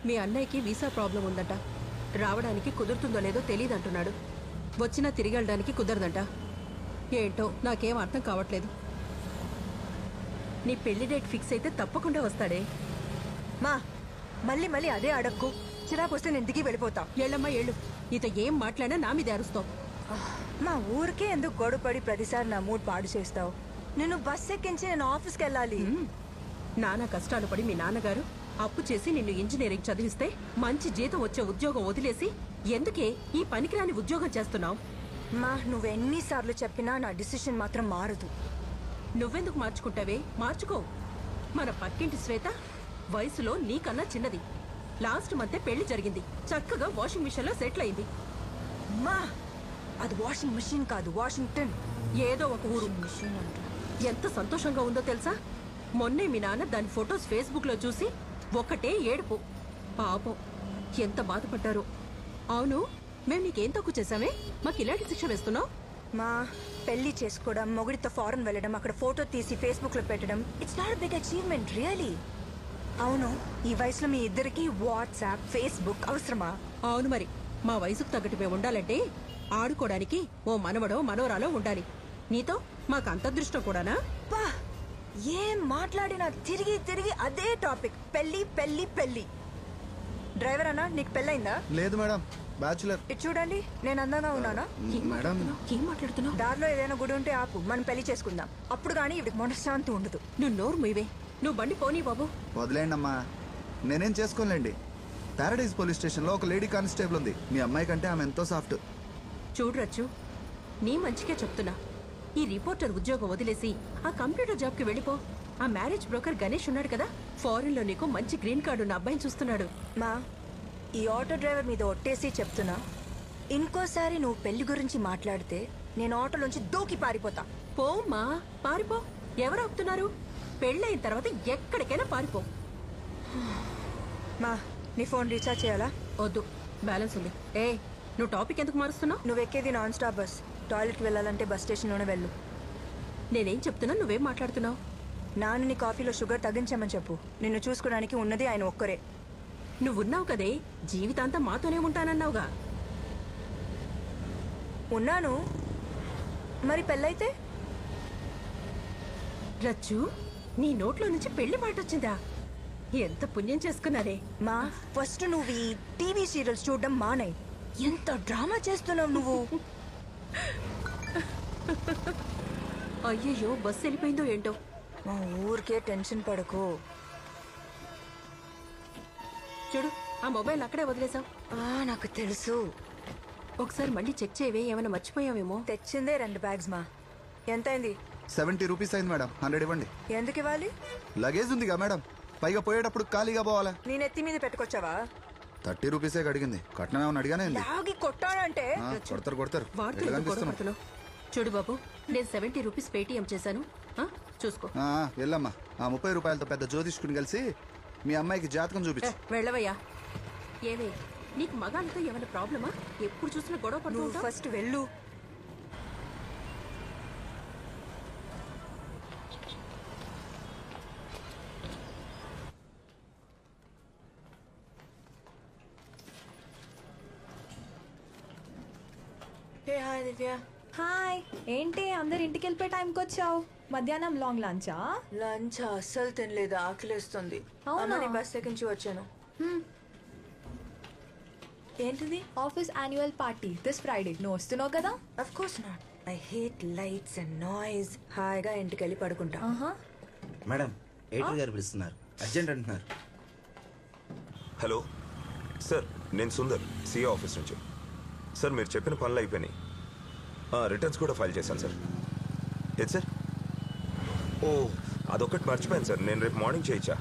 మీ అన్నయ్యకి visa problem ఉందట. రావడానికి కుదురుతుందో లేదో తెలియదంటున్నాడు. వచ్చినా తిరిగి వెళ్ళడానికి కుదరదంట. ఏంటో నాకేం అర్థం కావట్లేదు. నీ పెళ్లి డేట్ ఫిక్స్ అయితే తప్పకుండా వస్తాడే. మా మళ్ళీ మళ్ళీ అదే అడక్కు. చిరాకు వస్తే నేను దిగి వెళ్ళిపోతా. ఏళ్ళమ్మా ఏళ్ళు. ఇత ఏం మాట్లాడినా నా మీద అరుస్తావు. మా ఊరికే ఎందుకు గొడవపడి ప్రతిసారి నా మూడ్ పాడు చేస్తావు? నేను బస్ ఎక్కించి నేను ఆఫీస్కి వెళ్ళాలి. నానా కష్టాలు పడి మీ నాన్నగారు అప్పు చేసి నిన్ను ఇంజనీరింగ్ చదివిస్తే మంచి జీతం వచ్చే ఉద్యోగం వదిలేసి ఎందుకే ఈ పనికిరాని ఉద్యోగం చేస్తున్నావు? మా నువ్వెన్నిసార్లు చెప్పినా నా డిసిషన్ మాత్రం మారదు. నువ్వెందుకు మార్చుకుంటావే? మార్చుకో. మన పక్కింటి శ్వేత వయసులో నీకన్నా చిన్నది. లాస్ట్ మంతే పెళ్లి జరిగింది. చక్కగా వాషింగ్ మిషన్ లో సెటిల్ అయింది. మా అది వాషింగ్ మిషన్ కాదు, వాషింగ్టన్. ఏదో ఒక ఊరు. మిషన్ అంట. ఎంత సంతోషంగా ఉందో తెలుసా? మొన్నే మీ నాన్న దాని ఫొటోస్ ఫేస్బుక్ లో చూసి ఒకటే ఏడుపు. పాపం ఎంత బాధపడ్డారు. అవును, మేము నీకేం తక్కువ చేశామే? మాకు ఇలాంటి శిక్ష వేస్తున్నావు? మా పెళ్లి చేసుకోవడం, మొగుడితో ఫారెన్ వెళ్ళడం, అక్కడ ఫోటో తీసి ఫేస్బుక్ లో పెట్టడం, it's not big achievement really. అవును, ఈ వయసులో మీ ఇద్దరికి వాట్సాప్, ఫేస్బుక్ అవసరమా? అవును మరి, మా వయసుకు తగ్గట్టు మేము ఉండాలంటే ఆడుకోవడానికి ఓ మనవడో మనవరాలో ఉండాలి. నీతో మాకు అంత అదృష్టం కూడానా? పా ఏం మాట్లాడినా తిరిగి తిరిగి అదే టాపిక్. పెళ్లి పెళ్లి పెళ్లి. డ్రైవర్ అన్నా, నీకు పెళ్ళైందా? లేదు మేడం, బ్యాచులర్. ఇది చూడండి, నేను అందంగా ఉన్నానా? మేడం ఏం మాట్లాడుతున్నావు? దారిలో ఏదైనా గుడి ఉంటే ఆపు, మనం పెళ్లి చేసుకుందాం. అప్పుడు గానీ ఇవిడికి మనశ్శాంతి ఉండదు. నువ్వు నోరు మీవే. నువ్వు బండి పోనీ బాబు. వదిలేండి అమ్మా, నేనేం చేసుకోలేండి. పారడైజ్ పోలీస్ స్టేషన్ లో ఒక లేడీ కానిస్టేబుల్ ఉంది. మీ అమ్మాయి కంటే ఆమె ఎంతో సాఫ్ట్. చూడరచ్చు, నీ మంచికే చెప్తున్నా. ఈ రిపోర్టర్ ఉద్యోగం వదిలేసి ఆ కంప్యూటర్ జాబ్ కి వెళ్ళిపో. ఆ మ్యారేజ్ బ్రోకర్ గణేష్ ఉన్నాడు కదా, ఫారెన్ లో నీకు మంచి గ్రీన్ కార్డు ఉన్న అబ్బాయిని చూస్తున్నాడు. మా ఈ ఆటో డ్రైవర్ మీద ఒట్టేసి చెప్తున్నా, ఇంకోసారి నువ్వు పెళ్లి గురించి మాట్లాడితే నేను ఆటోలోంచి దూకి పారిపోతా. పోమ్మా, పారిపో. ఎవరు ఆపుతున్నారు? పెళ్ళైన తర్వాత ఎక్కడికైనా పారిపో. మా నీ ఫోన్ రీఛార్జ్ చేయాలా? వద్దు, బ్యాలెన్స్ ఉంది. ఏ, నువ్వు టాపిక్ ఎందుకు మారుస్తున్నావు? నువ్వు ఎక్కేది నాన్ స్టాప్ బస్. టాయిలెట్కి వెళ్ళాలంటే బస్ స్టేషన్లోనే వెళ్ళు. నేనేం చెప్తున్నా, నువ్వేం మాట్లాడుతున్నావు? నాన్న నీ కాఫీలో షుగర్ తగ్గించమని చెప్పు. నిన్ను చూసుకోవడానికి ఉన్నది ఆయన ఒక్కరే. నువ్వున్నావు కదే, జీవితాంతం మాతోనే ఉంటానన్నావుగా. ఉన్నాను, మరి పెళ్ళైతే? రచ్చు, నీ నోట్లో నుంచి పెళ్లి మాట వచ్చిందా? ఎంత పుణ్యం చేసుకున్నారే. మా ఫస్ట్ నువ్వు ఈ టీవీ సీరియల్స్ చూడడం మానే. ఎంత డ్రామా చేస్తున్నావు నువ్వు. అయ్యయ్యో, బస్సు వెళ్ళిపోయిందో ఏంటో. మా ఊరికే టెన్షన్ పడకు. చూడు, ఆ మొబైల్ అక్కడే వదిలేసావు. నాకు తెలుసు. ఒకసారి మళ్ళీ చెక్ చేయవే, ఏమైనా మర్చిపోయావేమో. తెచ్చిందే 2 బ్యాగ్స్. మా ఎంతైంది? 70 రూపీస్ అయింది మేడం. 100 ఇవ్వండి. ఎందుకు ఇవ్వాలి? లగేజ్ ఉందిగా మేడం, పైగా పోయేటప్పుడు ఖాళీగా పోవాలా? నేను ఎత్తి మీద పెట్టుకొచ్చావా? 30 రూపీసే అడిగింది. కట్నం ఏమన్నా అడిగానే ఉంది. లాగి కొట్టానంటే కొడతారు కొడతారు. వాడితో ఎందుకు గొడవ పడుతున్నావు? చూడు బాబు, నేను 70 రూపీస్ పేటిఎం చేశాను, చూసుకో. వెళ్ళమ్మా, ఆ 30 రూపాయలతో పెద్ద జ్యోతిష్కుని కలిసి మీ అమ్మాయికి జాతకం చూపించు. వెళ్ళవయ్యా. ఏవే, నీకు మగాళ్ళతో ఏమైనా ప్రాబ్లమా? ఎప్పుడు చూసినా గొడవ పడుతూ నువ్వు ఉంటావు. ఫస్ట్ వెళ్ళు. హాయ్ దివ్య. హాయ్, ఏంటి అందరు ఇంటికి వెళ్ళిపోయే టైంకి వచ్చావు? మధ్యాహ్నం లాంగ్ లంచా? లంచ్ అస్సలు తినలేదు, ఆకలిస్తుంది. అవునా? బస్ ఎక్కించి వచ్చాను. ఏంటిది? Office annual party this Friday. నువ్వు వస్తున్నావు కదా? Of course not. I hate lights and noise. హాయిగా ఇంటికి వెళ్ళి పడుకుంటా. మేడం, ఎడిటర్ గారు పిలుస్తున్నారు, అర్జెంట్ అంటున్నారు. హలో సార్, నేను సుందర్, సిఏ ఆఫీస్ నుంచి. సార్, మీరు చెప్పిన పనులు అయిపోయినాయి. రిటర్న్స్ కూడా ఫైల్ చేశాను సార్. ఏది సార్? ఓ, అదొకటి మర్చిపోయాను సార్. నేను రేపు మార్నింగ్ చేయొచ్చా?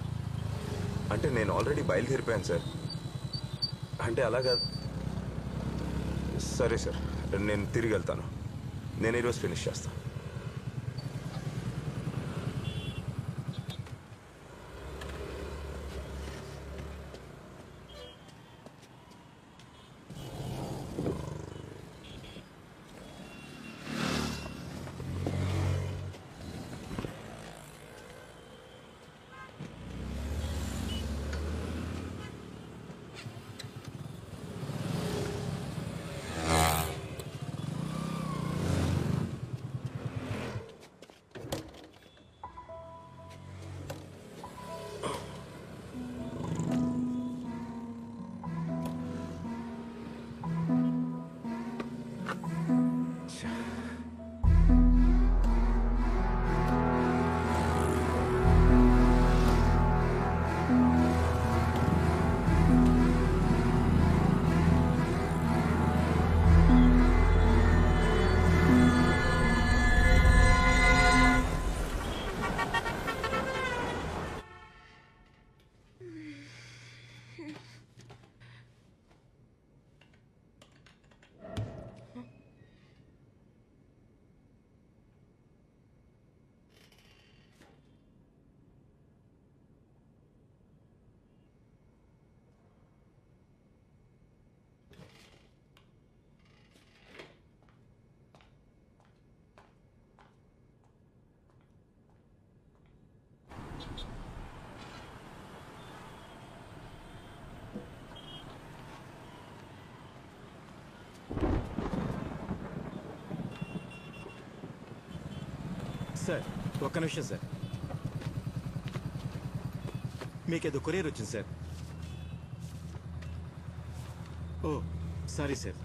అంటే నేను ఆల్రెడీ బయలుదేరిపోయాను సార్. అంటే అలాగా. సరే సార్, నేను తిరిగి వెళ్తాను. నేను ఈరోజు ఫినిష్ చేస్తాను. సార్ ఒక్క నిమిషం సార్. మీకేదో కొరియర్ వచ్చింది సార్. ఓ సారీ సార్.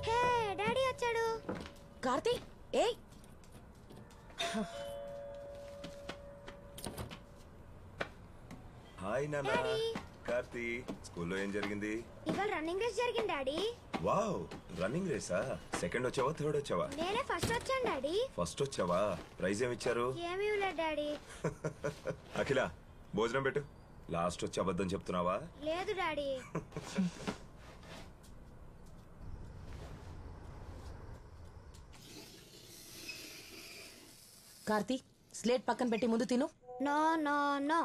హే డాడీ వచ్చాడు. కార్తీ ఏయ్ హాయ్ నాన్న. డాడీ. కార్తీ, స్కూల్లో ఏం జరిగింది? ఇవాళ రన్నింగ్ రేస్ జరిగింది డాడీ. వావ్, రన్నింగ్ రేసా? సెకండ్ వచ్చావా, థర్డ్ వచ్చావా? నేనే ఫస్ట్ వచ్చాను డాడీ. ఫస్ట్ వచ్చావా? ప్రైజ్ ఏమి ఇచ్చారు? ఏమీ ఇవ్వలేదు డాడీ. అఖిల, భోజనం పెట్టు. లాస్ట్ వచ్చి అబద్ధం చెప్తున్నావా? లేదు డాడీ. కార్తీ స్లేట్ పక్కన పెట్టి ముందు తిను. No no no.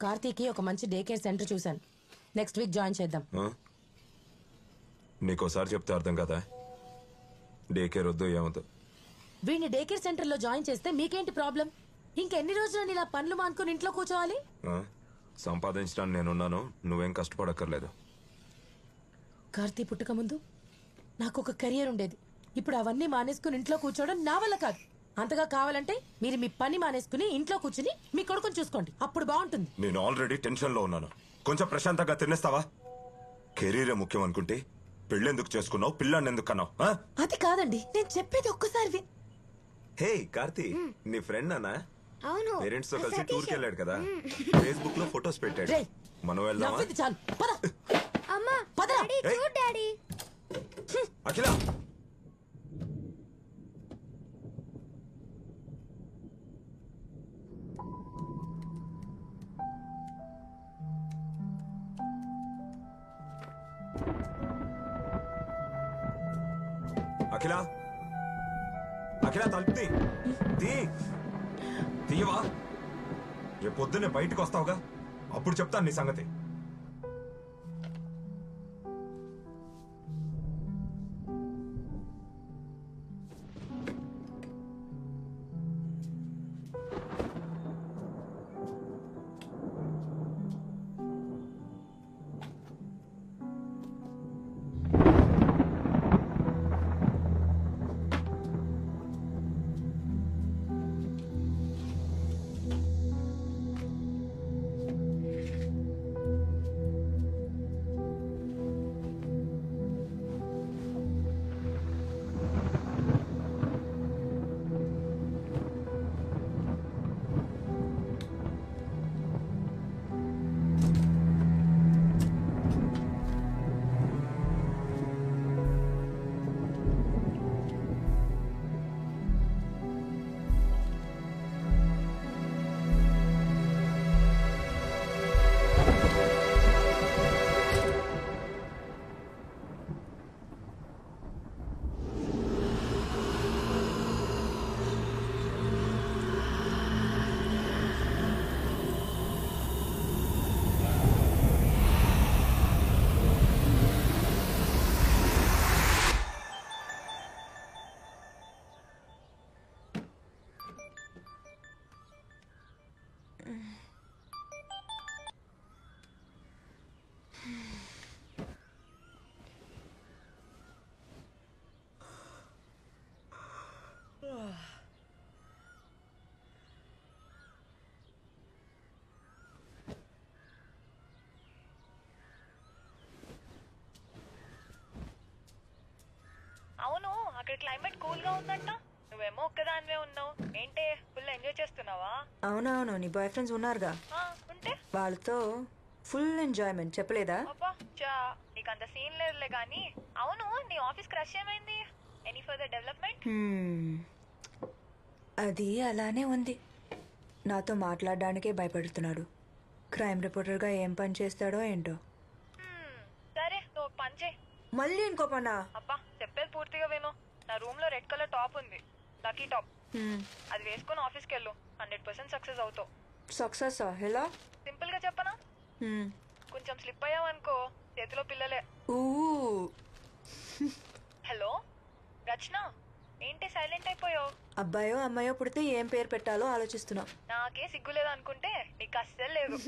కార్తీకి ఒక మంచి డే కేర్ సెంటర్ చూశాను. నెక్స్ట్ వీక్ జాయిన్ చేద్దాం. నీకోసారి చెప్తే అర్థం కదా. డే కేర్ వద్దు, ఏమవుతుంది. వీడిని డే కేర్ సెంటర్ లో జాయిన్ చేస్తే మీకేంటి ప్రాబ్లం? ఇంకెన్ని రోజులు ఇలా పనులు మానుకుని ఇంట్లో కూర్చోవాలి? సంపాదించడానికి నేనున్నాను, నువ్వేం కష్టపడక్కర్లేదు. కార్తీ పుట్టక ముందు నాకు ఒక కెరియర్ ఉండేది. ఇప్పుడు అవన్నీ మానేసుకుని ఇంట్లో కూర్చోవడం నా వల్ల కాదు. అంతగా కావాలంటే మీరు మీ పని మానేసుకుని ఇంట్లో కూర్చుని మీ కొడుకుని చూసుకోండి, అప్పుడు బాగుంటుంది. నేను ఆల్రెడీ టెన్షన్ లో ఉన్నాను. కొంచెం ప్రశాంతంగా తినేస్తావా? కెరీరే ముఖ్యం అనుకుంటే పెళ్ళెందుకు చేసుకున్నావు, పిల్లాన్ని ఎందుకు కన్నావు? అది కాదండి, నేను చెప్పేది ఒక్కసారి హే కార్తీ, నీ ఫ్రెండ్ అన్నా? అవును. పేరెంట్స్ తో కలిసి టూర్ కి వెళ్ళాడు కదా, ఫేస్బుక్ లో ఫొటోస్ పెట్టాడు. రేయ్, మనం వెళ్దామా? నవ్వింది చాలు, పద. అమ్మా పద. డాడీ ఏయ్. చూడు డాడీ. అఖిల, అఖిల, అఖిల తలుపు తీయవా? రేపు పొద్దున్నే బయటకు వస్తావుగా, అప్పుడు చెప్తాను నీ సంగతి. అవును, అక్కడ క్లైమేట్ కూల్ గా ఉందంట. నువ్వేమో ఒక్కదానివే ఉన్నావు. ఏంటే, ఫుల్ ఎంజాయ్ చేస్తున్నావా? అవునవును, నీ బాయ్ ఫ్రెండ్స్ ఉన్నారుగా, ఉంటే వాళ్ళతో ఫుల్ ఎంజాయ్మెంట్. చెప్పలేదా? అబ్బా చా, నీకంత సీన్ లేదులే గానీ. అవును, నీ ఆఫీస్ క్రష్ ఏమైంది? Any further development? అది అలానే ఉంది. నాతో మాట్లాడడానికే భయపడుతున్నాడు. క్రైమ్ రిపోర్టర్గా ఏం పని చేస్తాడో ఏంటో. సరే, నువ్వు పని చేయి. మళ్ళీ ఇంకో పనా? అబ్బా చెప్పేది పూర్తిగా విను. నా రూమ్ లో రెడ్ కలర్ టాప్ ఉంది, లక్కీ టాప్. అది వేసుకుని ఆఫీస్కి వెళ్ళు. 100% సక్సెస్ అవుతావు. సక్సెస్ ఎలా? సింపుల్ గా చెప్పనా, కొంచెం స్లిప్ అయ్యావనుకో చేతిలో పిల్లలే. హలో రచన, ఏంటి సైలెంట్ అయిపోయావు? అబ్బాయో అమ్మాయో పుడితే ఏం పేరు పెట్టాలో ఆలోచిస్తున్నా. నాకే సిగ్గులేదు అనుకుంటే నీకు అస్సలు లేదు.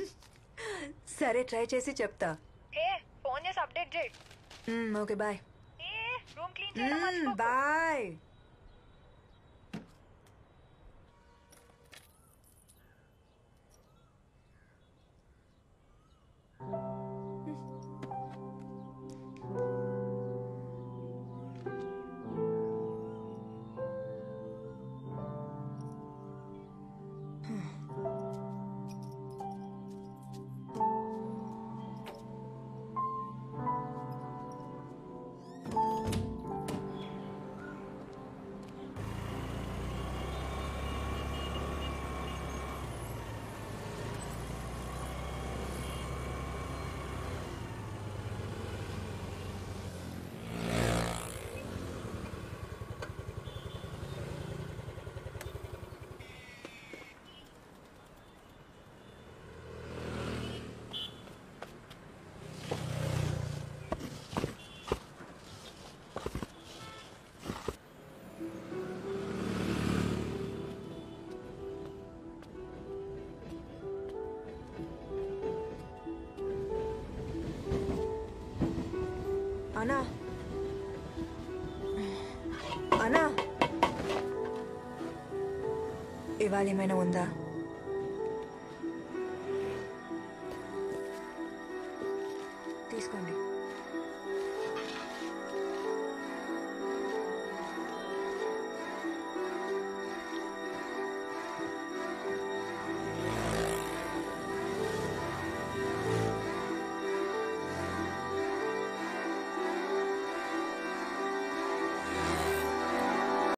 సరే ట్రై చేసి చెప్తా. హే ఫోన్ చేసి అప్డేట్ చేయి. Okay bye. రూమ్ క్లీన్ చేయడం మర్చిపోకు. బాయ్. అన్నా అన్నా, ఇవాళ ఏమైనా ఉందా?